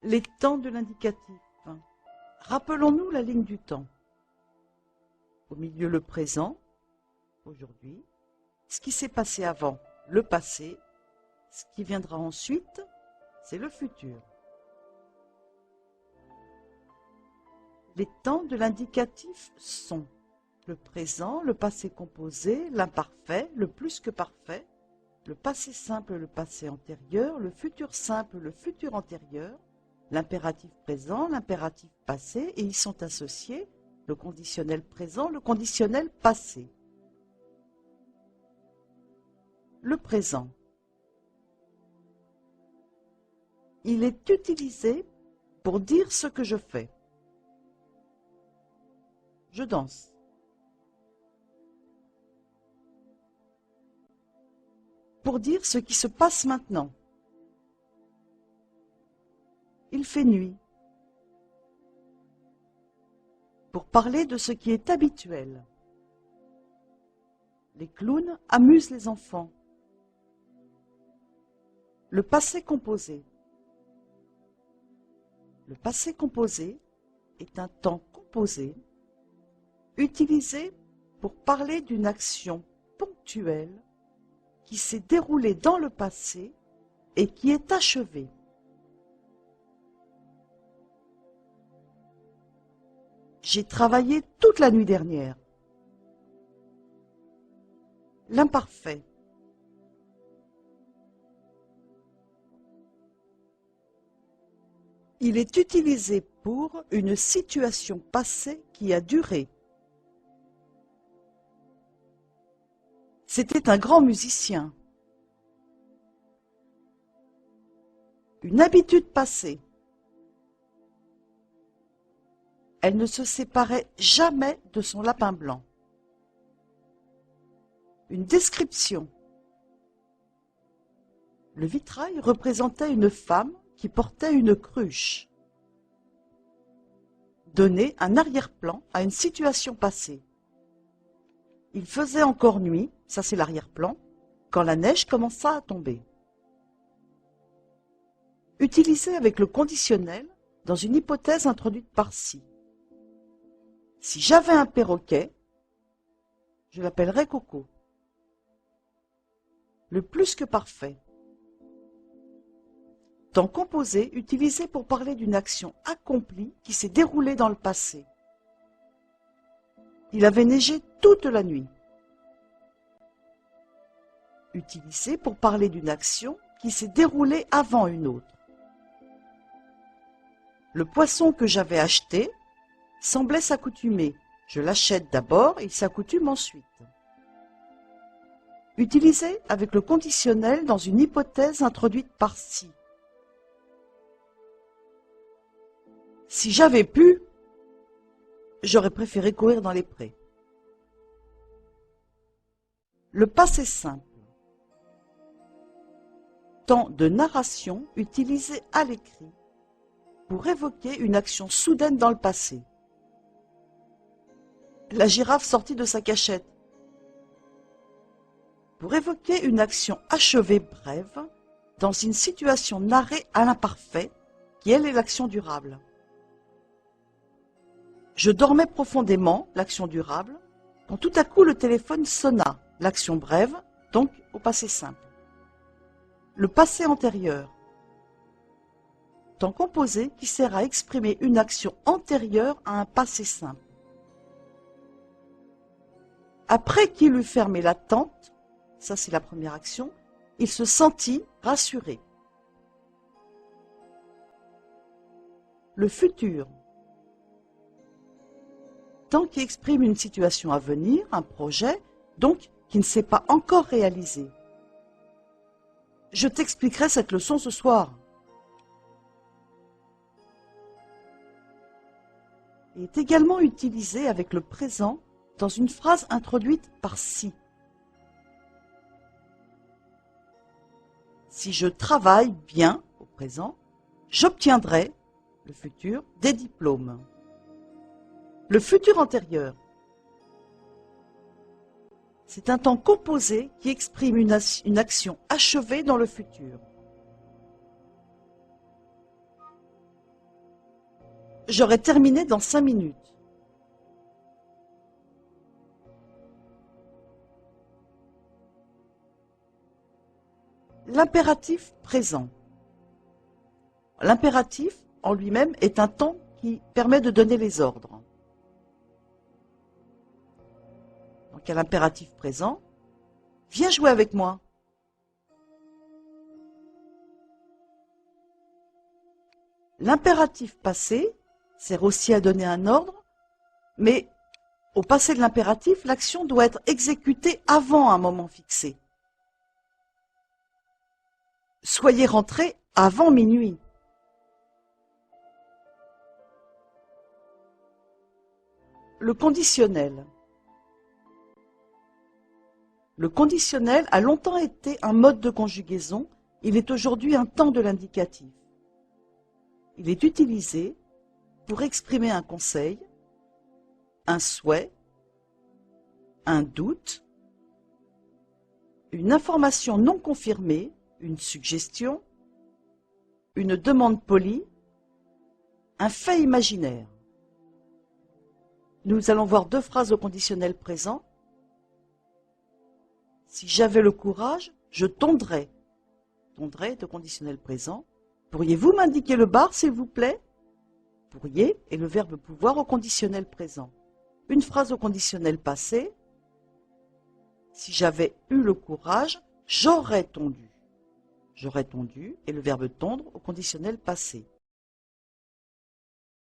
Les temps de l'indicatif. Rappelons-nous la ligne du temps. Au milieu, le présent, aujourd'hui. Ce qui s'est passé avant, le passé. Ce qui viendra ensuite, c'est le futur. Les temps de l'indicatif sont le présent, le passé composé, l'imparfait, le plus que parfait, le passé simple, le passé antérieur, le futur simple, le futur antérieur, l'impératif présent, l'impératif passé, et y sont associés le conditionnel présent, le conditionnel passé. Le présent. Il est utilisé pour dire ce que je fais. Je danse. Pour dire ce qui se passe maintenant. Il fait nuit. Pour parler de ce qui est habituel. Les clowns amusent les enfants. Le passé composé. Le passé composé est un temps composé utilisé pour parler d'une action ponctuelle qui s'est déroulée dans le passé et qui est achevée. J'ai travaillé toute la nuit dernière. L'imparfait. Il est utilisé pour une situation passée qui a duré. C'était un grand musicien. Une habitude passée. Elle ne se séparait jamais de son lapin blanc. Une description. Le vitrail représentait une femme qui portait une cruche. Donner un arrière-plan à une situation passée. Il faisait encore nuit, ça c'est l'arrière-plan, quand la neige commença à tomber. Utilisé avec le conditionnel dans une hypothèse introduite par si. Si j'avais un perroquet, je l'appellerais Coco. Le plus que parfait. Temps composé utilisé pour parler d'une action accomplie qui s'est déroulée dans le passé. Il avait neigé toute la nuit. Utilisé pour parler d'une action qui s'est déroulée avant une autre. Le poisson que j'avais acheté semblait s'accoutumer. Je l'achète d'abord et il s'accoutume ensuite. Utilisé avec le conditionnel dans une hypothèse introduite par si. Si j'avais pu, j'aurais préféré courir dans les prés. Le passé simple. Temps de narration utilisé à l'écrit pour évoquer une action soudaine dans le passé. La girafe sortit de sa cachette. Pour évoquer une action achevée brève dans une situation narrée à l'imparfait, qui elle est l'action durable. Je dormais profondément, l'action durable, quand tout à coup le téléphone sonna, l'action brève, donc au passé simple. Le passé antérieur. Temps composé qui sert à exprimer une action antérieure à un passé simple. Après qu'il eut fermé la tente, ça c'est la première action, il se sentit rassuré. Le futur. Temps qui exprime une situation à venir, un projet, donc qui ne s'est pas encore réalisé. Je t'expliquerai cette leçon ce soir. Il est également utilisé avec le présent dans une phrase introduite par si. Si je travaille bien au présent, j'obtiendrai, le futur, des diplômes. Le futur antérieur. C'est un temps composé qui exprime une action achevée dans le futur. J'aurai terminé dans 5 minutes. L'impératif présent. L'impératif en lui-même est un temps qui permet de donner les ordres. Donc il y a l'impératif présent. Viens jouer avec moi. L'impératif passé sert aussi à donner un ordre, mais au passé de l'impératif, l'action doit être exécutée avant un moment fixé. Soyez rentrés avant minuit. Le conditionnel. Le conditionnel a longtemps été un mode de conjugaison, il est aujourd'hui un temps de l'indicatif. Il est utilisé pour exprimer un conseil, un souhait, un doute, une information non confirmée, une suggestion, une demande polie, un fait imaginaire. Nous allons voir 2 phrases au conditionnel présent. Si j'avais le courage, je tondrais. Tondrais de conditionnel présent. Pourriez-vous m'indiquer le bar, s'il vous plaît? Pourriez est le verbe pouvoir au conditionnel présent. Une phrase au conditionnel passé. Si j'avais eu le courage, j'aurais tondu. J'aurais tondu est le verbe tondre au conditionnel passé.